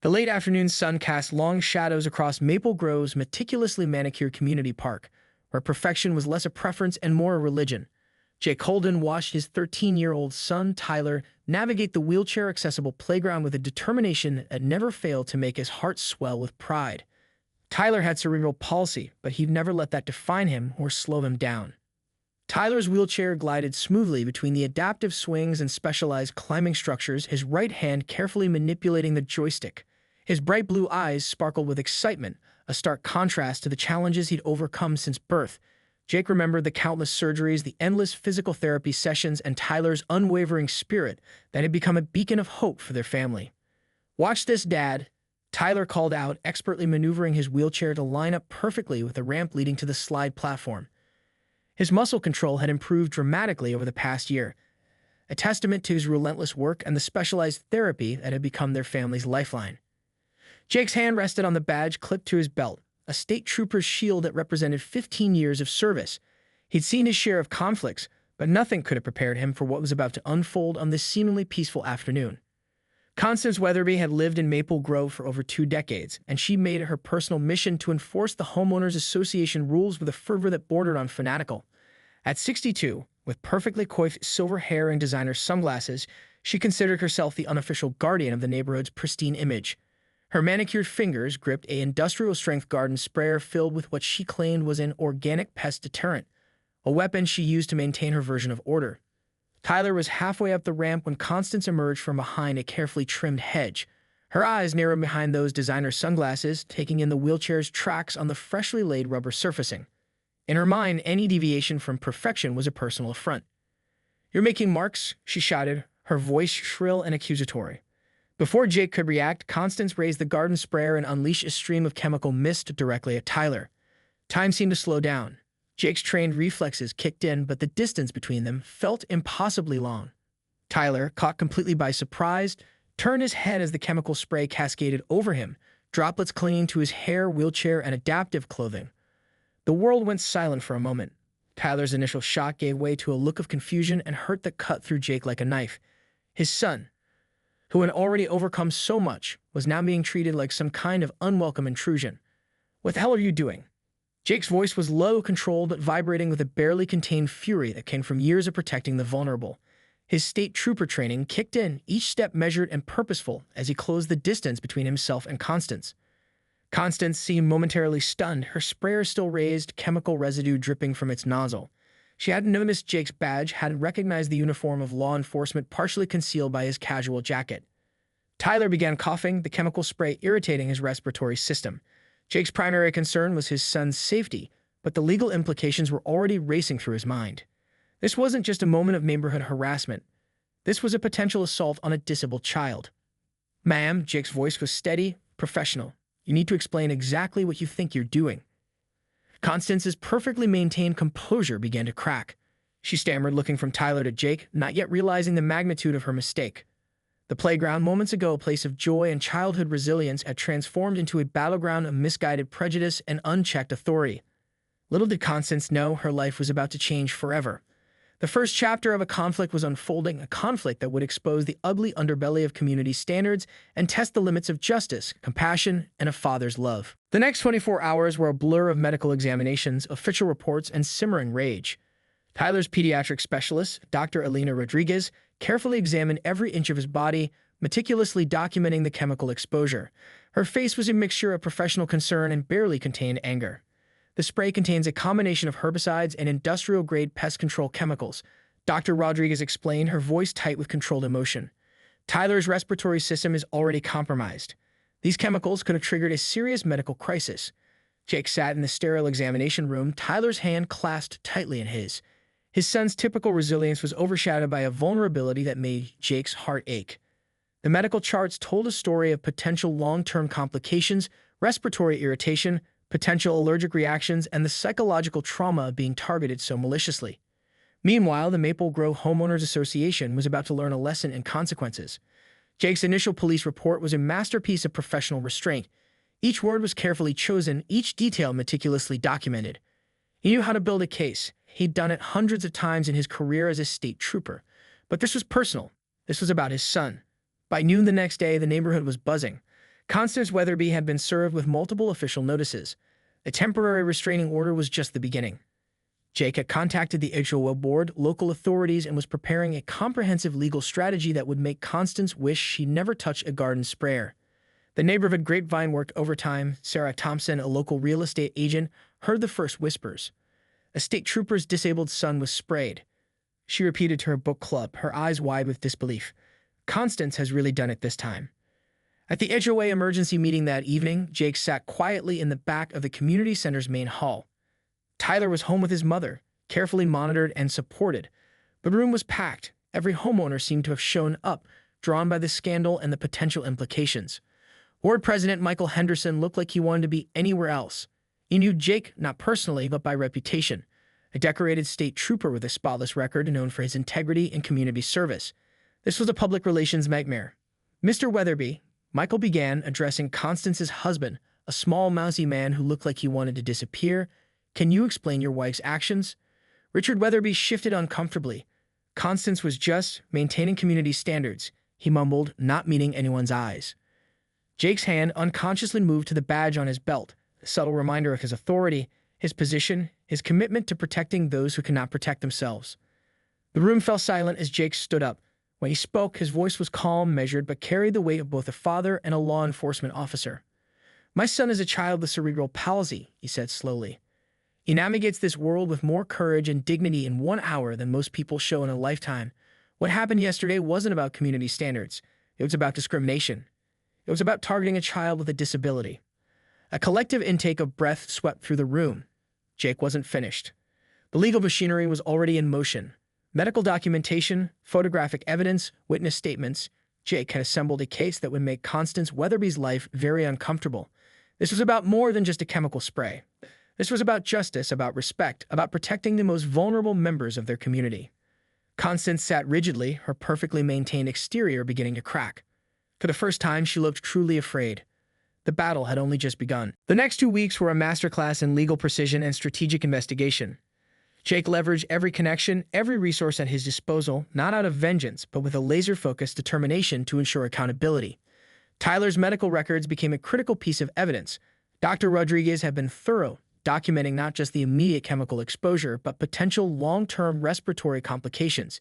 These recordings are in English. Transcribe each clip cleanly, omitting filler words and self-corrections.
The late afternoon sun cast long shadows across Maple Grove's meticulously manicured community park, where perfection was less a preference and more a religion. Jake Holden watched his 13-year-old son, Tyler, navigate the wheelchair-accessible playground with a determination that never failed to make his heart swell with pride. Tyler had cerebral palsy, but he'd never let that define him or slow him down. Tyler's wheelchair glided smoothly between the adaptive swings and specialized climbing structures, his right hand carefully manipulating the joystick. His bright blue eyes sparkled with excitement, a stark contrast to the challenges he'd overcome since birth. Jake remembered the countless surgeries, the endless physical therapy sessions, and Tyler's unwavering spirit that had become a beacon of hope for their family. "Watch this, Dad," Tyler called out, expertly maneuvering his wheelchair to line up perfectly with the ramp leading to the slide platform. His muscle control had improved dramatically over the past year, a testament to his relentless work and the specialized therapy that had become their family's lifeline. Jake's hand rested on the badge clipped to his belt, a state trooper's shield that represented 15 years of service. He'd seen his share of conflicts, but nothing could have prepared him for what was about to unfold on this seemingly peaceful afternoon. Constance Weatherby had lived in Maple Grove for over 2 decades, and she made it her personal mission to enforce the Homeowners Association rules with a fervor that bordered on fanatical. At 62, with perfectly coiffed silver hair and designer sunglasses, she considered herself the unofficial guardian of the neighborhood's pristine image. Her manicured fingers gripped an industrial-strength garden sprayer filled with what she claimed was an organic pest deterrent, a weapon she used to maintain her version of order. Tyler was halfway up the ramp when Constance emerged from behind a carefully trimmed hedge. Her eyes narrowed behind those designer sunglasses, taking in the wheelchair's tracks on the freshly laid rubber surfacing. In her mind, any deviation from perfection was a personal affront. "You're making marks," she shouted, her voice shrill and accusatory. Before Jake could react, Constance raised the garden sprayer and unleashed a stream of chemical mist directly at Tyler. Time seemed to slow down. Jake's trained reflexes kicked in, but the distance between them felt impossibly long. Tyler, caught completely by surprise, turned his head as the chemical spray cascaded over him, droplets clinging to his hair, wheelchair, and adaptive clothing. The world went silent for a moment. Tyler's initial shock gave way to a look of confusion and hurt that cut through Jake like a knife. His son, who had already overcome so much, was now being treated like some kind of unwelcome intrusion. "What the hell are you doing?" Jake's voice was low, controlled, but vibrating with a barely contained fury that came from years of protecting the vulnerable. His state trooper training kicked in, each step measured and purposeful as he closed the distance between himself and Constance. Constance seemed momentarily stunned, her sprayer still raised, chemical residue dripping from its nozzle. She hadn't noticed Jake's badge, hadn't recognized the uniform of law enforcement partially concealed by his casual jacket. Tyler began coughing, the chemical spray irritating his respiratory system. Jake's primary concern was his son's safety, but the legal implications were already racing through his mind. This wasn't just a moment of neighborhood harassment. This was a potential assault on a disabled child. "Ma'am," Jake's voice was steady, professional. "You need to explain exactly what you think you're doing." Constance's perfectly maintained composure began to crack. She stammered, looking from Tyler to Jake, not yet realizing the magnitude of her mistake. The playground, moments ago a place of joy and childhood resilience, had transformed into a battleground of misguided prejudice and unchecked authority. Little did Constance know her life was about to change forever. The first chapter of a conflict was unfolding, a conflict that would expose the ugly underbelly of community standards and test the limits of justice, compassion, and a father's love. The next 24 hours were a blur of medical examinations, official reports, and simmering rage. Tyler's pediatric specialist, Dr. Elena Rodriguez, carefully examined every inch of his body, meticulously documenting the chemical exposure. Her face was a mixture of professional concern and barely contained anger. "The spray contains a combination of herbicides and industrial-grade pest control chemicals," Dr. Rodriguez explained, her voice tight with controlled emotion. "Tyler's respiratory system is already compromised. These chemicals could have triggered a serious medical crisis." Jake sat in the sterile examination room, Tyler's hand clasped tightly in his. His son's typical resilience was overshadowed by a vulnerability that made Jake's heart ache. The medical charts told a story of potential long-term complications, respiratory irritation, potential allergic reactions, and the psychological trauma of being targeted so maliciously. Meanwhile, the Maple Grove Homeowners Association was about to learn a lesson in consequences. Jake's initial police report was a masterpiece of professional restraint. Each word was carefully chosen, each detail meticulously documented. He knew how to build a case. He'd done it hundreds of times in his career as a state trooper. But this was personal. This was about his son. By noon the next day, the neighborhood was buzzing. Constance Weatherby had been served with multiple official notices. A temporary restraining order was just the beginning. Jake had contacted the HOA board, local authorities, and was preparing a comprehensive legal strategy that would make Constance wish she never touched a garden sprayer. The neighborhood grapevine worked overtime. Sarah Thompson, a local real estate agent, heard the first whispers. A state trooper's disabled son was sprayed. She repeated to her book club, her eyes wide with disbelief. Constance has really done it this time. At the HOA emergency meeting that evening, Jake sat quietly in the back of the community center's main hall. Tyler was home with his mother, carefully monitored and supported. The room was packed. Every homeowner seemed to have shown up, drawn by the scandal and the potential implications. Ward President Michael Henderson looked like he wanted to be anywhere else. He knew Jake, not personally, but by reputation. A decorated state trooper with a spotless record known for his integrity and community service. This was a public relations nightmare. Mr. Weatherby, Michael began, addressing Constance's husband, a small, mousy man who looked like he wanted to disappear. Can you explain your wife's actions? Richard Weatherby shifted uncomfortably. Constance was just maintaining community standards, he mumbled, not meeting anyone's eyes. Jake's hand unconsciously moved to the badge on his belt, a subtle reminder of his authority, his position, his commitment to protecting those who cannot protect themselves. The room fell silent as Jake stood up. When he spoke, his voice was calm, measured, but carried the weight of both a father and a law enforcement officer. My son is a child with cerebral palsy, he said slowly. He navigates this world with more courage and dignity in 1 hour than most people show in a lifetime. What happened yesterday wasn't about community standards. It was about discrimination. It was about targeting a child with a disability. A collective intake of breath swept through the room. Jake wasn't finished. The legal machinery was already in motion. Medical documentation, photographic evidence, witness statements. Jake had assembled a case that would make Constance Weatherby's life very uncomfortable. This was about more than just a chemical spray. This was about justice, about respect, about protecting the most vulnerable members of their community. Constance sat rigidly, her perfectly maintained exterior beginning to crack. For the first time, she looked truly afraid. The battle had only just begun. The next 2 weeks were a masterclass in legal precision and strategic investigation. Jake leveraged every connection, every resource at his disposal, not out of vengeance, but with a laser-focused determination to ensure accountability. Tyler's medical records became a critical piece of evidence. Dr. Rodriguez had been thorough, documenting not just the immediate chemical exposure, but potential long-term respiratory complications.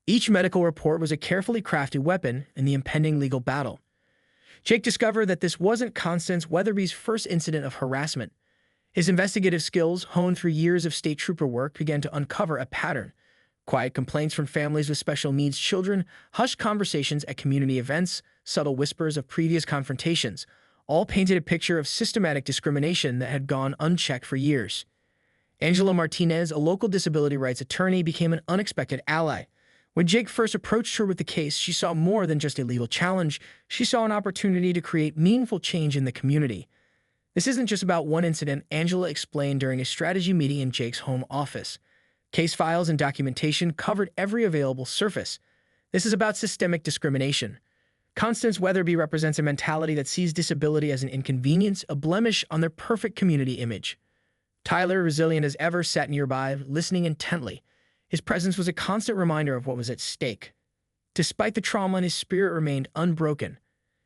Each medical report was a carefully crafted weapon in the impending legal battle. Jake discovered that this wasn't Constance Weatherby's first incident of harassment. His investigative skills, honed through years of state trooper work, began to uncover a pattern. Quiet complaints from families with special needs children, hushed conversations at community events, subtle whispers of previous confrontations, all painted a picture of systematic discrimination that had gone unchecked for years. Angela Martinez, a local disability rights attorney, became an unexpected ally. When Jake first approached her with the case, she saw more than just a legal challenge. She saw an opportunity to create meaningful change in the community. This isn't just about one incident, Angela explained during a strategy meeting in Jake's home office. Case files and documentation covered every available surface. This is about systemic discrimination. Constance Weatherby represents a mentality that sees disability as an inconvenience, a blemish on their perfect community image. Tyler, resilient as ever, sat nearby, listening intently. His presence was a constant reminder of what was at stake. Despite the trauma, his spirit remained unbroken.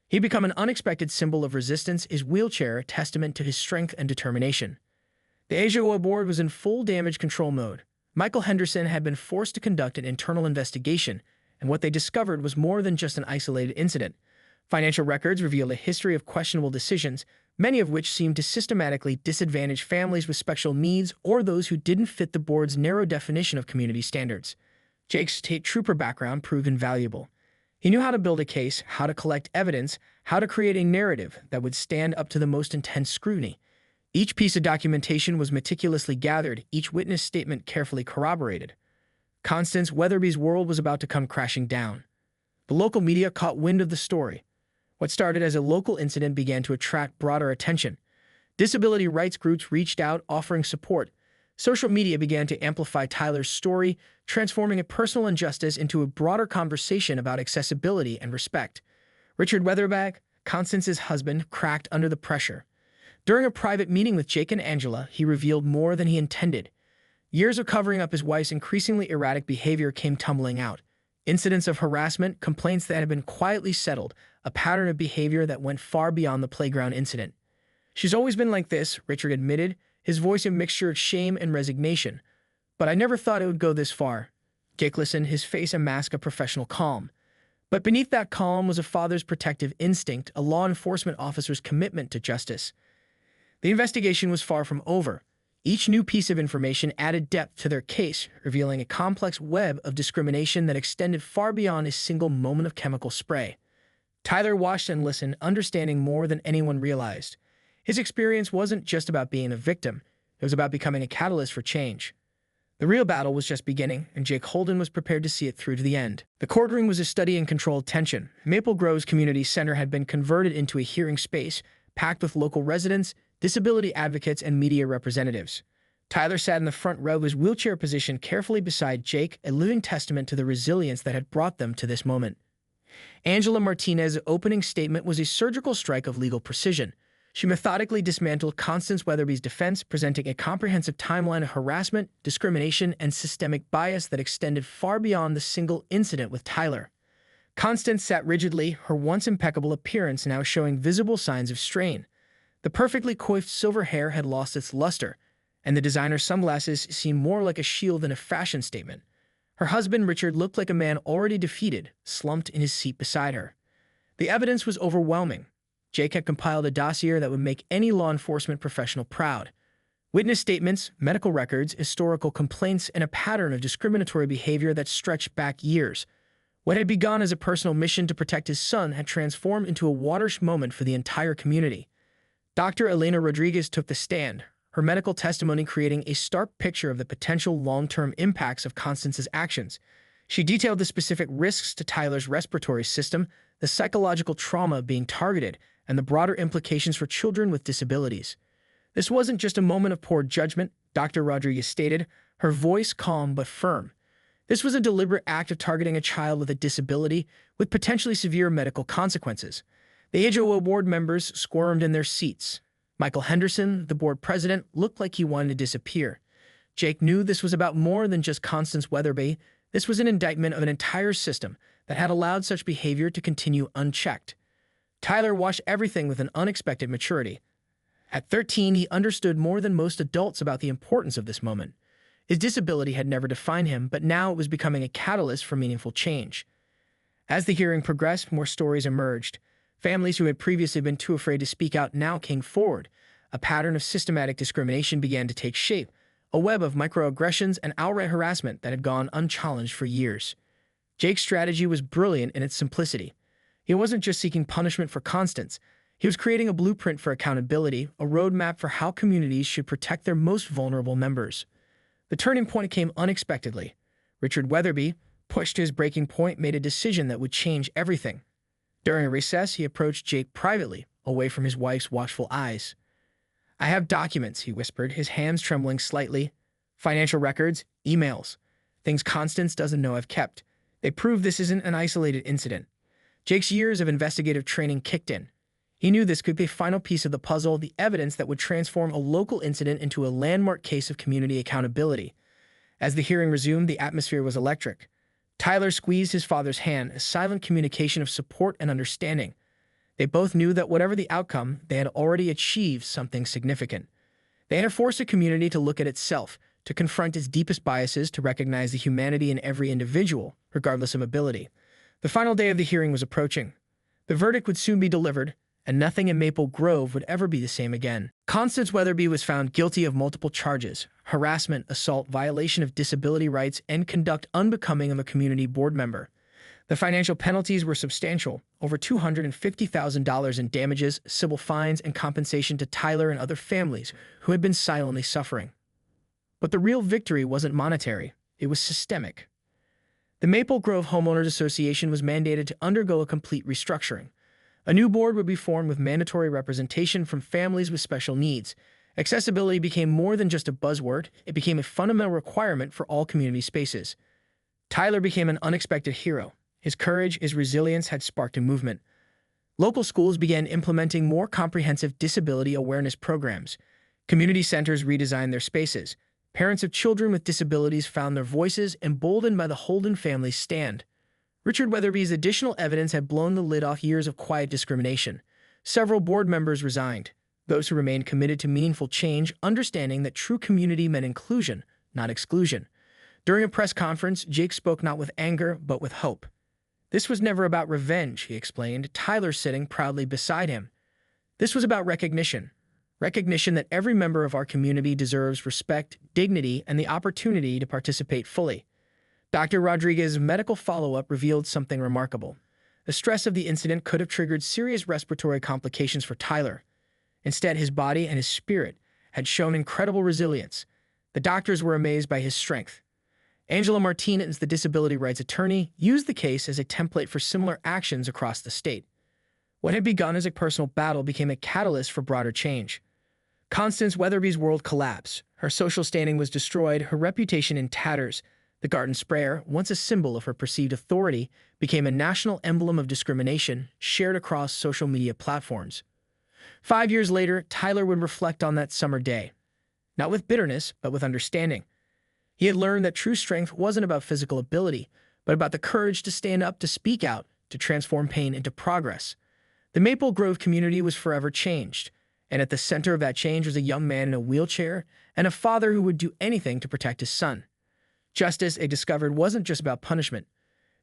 He'd become an unexpected symbol of resistance, his wheelchair a testament to his strength and determination. The HOA board was in full damage control mode. Michael Henderson had been forced to conduct an internal investigation, and what they discovered was more than just an isolated incident. Financial records revealed a history of questionable decisions, many of which seemed to systematically disadvantage families with special needs or those who didn't fit the board's narrow definition of community standards. Jake's state trooper background proved invaluable. He knew how to build a case, how to collect evidence, how to create a narrative that would stand up to the most intense scrutiny. Each piece of documentation was meticulously gathered, each witness statement carefully corroborated. Constance Weatherby's world was about to come crashing down. The local media caught wind of the story. What started as a local incident began to attract broader attention. Disability rights groups reached out, offering support. Social media began to amplify Tyler's story, transforming a personal injustice into a broader conversation about accessibility and respect. Richard Weatherby, Constance's husband, cracked under the pressure. During a private meeting with Jake and Angela, he revealed more than he intended. Years of covering up his wife's increasingly erratic behavior came tumbling out. Incidents of harassment, complaints that had been quietly settled, a pattern of behavior that went far beyond the playground incident. "She's always been like this," Richard admitted, his voice a mixture of shame and resignation. "But I never thought it would go this far." Jake listened, his face a mask of professional calm. But beneath that calm was a father's protective instinct, a law enforcement officer's commitment to justice. The investigation was far from over. Each new piece of information added depth to their case, revealing a complex web of discrimination that extended far beyond a single moment of chemical spray. Tyler watched and listened, understanding more than anyone realized. His experience wasn't just about being a victim, it was about becoming a catalyst for change. The real battle was just beginning, and Jake Holden was prepared to see it through to the end. The courtroom was a study in controlled tension. Maple Grove's community center had been converted into a hearing space, packed with local residents, disability advocates, and media representatives. Tyler sat in the front row, his wheelchair positioned carefully beside Jake, a living testament to the resilience that had brought them to this moment. Angela Martinez's opening statement was a surgical strike of legal precision. She methodically dismantled Constance Weatherby's defense, presenting a comprehensive timeline of harassment, discrimination, and systemic bias that extended far beyond the single incident with Tyler. Constance sat rigidly, her once impeccable appearance now showing visible signs of strain. The perfectly coiffed silver hair had lost its luster, and the designer sunglasses seemed more like a shield than a fashion statement. Her husband, Richard, looked like a man already defeated, slumped in his seat beside her. The evidence was overwhelming. Jake had compiled a dossier that would make any law enforcement professional proud. Witness statements, medical records, historical complaints, and a pattern of discriminatory behavior that stretched back years. What had begun as a personal mission to protect his son had transformed into a watershed moment for the entire community. Dr. Elena Rodriguez took the stand, her medical testimony creating a stark picture of the potential long-term impacts of Constance's actions. She detailed the specific risks to Tyler's respiratory system, the psychological trauma of being targeted, and the broader implications for children with disabilities. This wasn't just a moment of poor judgment, Dr. Rodriguez stated, her voice calm but firm. This was a deliberate act of targeting a child with a disability with potentially severe medical consequences. The HOA board members squirmed in their seats. Michael Henderson, the board president, looked like he wanted to disappear. Jake knew this was about more than just Constance Weatherby. This was an indictment of an entire system that had allowed such behavior to continue unchecked. Tyler watched everything with an unexpected maturity. At 13, he understood more than most adults about the importance of this moment. His disability had never defined him, but now it was becoming a catalyst for meaningful change. As the hearing progressed, more stories emerged. Families who had previously been too afraid to speak out now came forward. A pattern of systematic discrimination began to take shape, a web of microaggressions and outright harassment that had gone unchallenged for years. Jake's strategy was brilliant in its simplicity. He wasn't just seeking punishment for Constance. He was creating a blueprint for accountability, a roadmap for how communities should protect their most vulnerable members. The turning point came unexpectedly. Richard Weatherby, pushed to his breaking point, made a decision that would change everything. During a recess, he approached Jake privately, away from his wife's watchful eyes. "I have documents," he whispered, his hands trembling slightly. "Financial records, emails, things Constance doesn't know I've kept. They prove this isn't an isolated incident." Jake's years of investigative training kicked in. He knew this could be the final piece of the puzzle, the evidence that would transform a local incident into a landmark case of community accountability. As the hearing resumed, the atmosphere was electric. Tyler squeezed his father's hand, a silent communication of support and understanding. They both knew that whatever the outcome, they had already achieved something significant. They had forced a community to look at itself, to confront its deepest biases, to recognize the humanity in every individual, regardless of ability. The final day of the hearing was approaching. The verdict would soon be delivered, and nothing in Maple Grove would ever be the same again. Constance Weatherby was found guilty of multiple charges: harassment, assault, violation of disability rights, and conduct unbecoming of a community board member. The financial penalties were substantial, over $250,000 in damages, civil fines, and compensation to Tyler and other families who had been silently suffering. But the real victory wasn't monetary, it was systemic. The Maple Grove Homeowners Association was mandated to undergo a complete restructuring. A new board would be formed with mandatory representation from families with special needs. Accessibility became more than just a buzzword, it became a fundamental requirement for all community spaces. Tyler became an unexpected hero. His courage, his resilience had sparked a movement. Local schools began implementing more comprehensive disability awareness programs. Community centers redesigned their spaces. Parents of children with disabilities found their voices, emboldened by the Holden family's stand. Richard Weatherby's additional evidence had blown the lid off years of quiet discrimination. Several board members resigned, those who remained committed to meaningful change, understanding that true community meant inclusion, not exclusion. During a press conference, Jake spoke not with anger, but with hope. This was never about revenge, he explained, Tyler sitting proudly beside him. This was about recognition. Recognition that every member of our community deserves respect, dignity, and the opportunity to participate fully. Dr. Rodriguez's medical follow-up revealed something remarkable. The stress of the incident could have triggered serious respiratory complications for Tyler. Instead, his body and his spirit had shown incredible resilience. The doctors were amazed by his strength. Angela Martinez, the disability rights attorney, used the case as a template for similar actions across the state. What had begun as a personal battle became a catalyst for broader change. Constance Weatherby's world collapsed. Her social standing was destroyed, her reputation in tatters. The garden sprayer, once a symbol of her perceived authority, became a national emblem of discrimination shared across social media platforms. 5 years later, Tyler would reflect on that summer day. Not with bitterness, but with understanding. He had learned that true strength wasn't about physical ability, but about the courage to stand up, to speak out, to transform pain into progress. The Maple Grove community was forever changed, and at the center of that change was a young man in a wheelchair and a father who would do anything to protect his son. Justice, they discovered, wasn't just about punishment.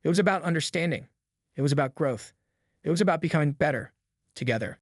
It was about understanding. It was about growth. It was about becoming better together.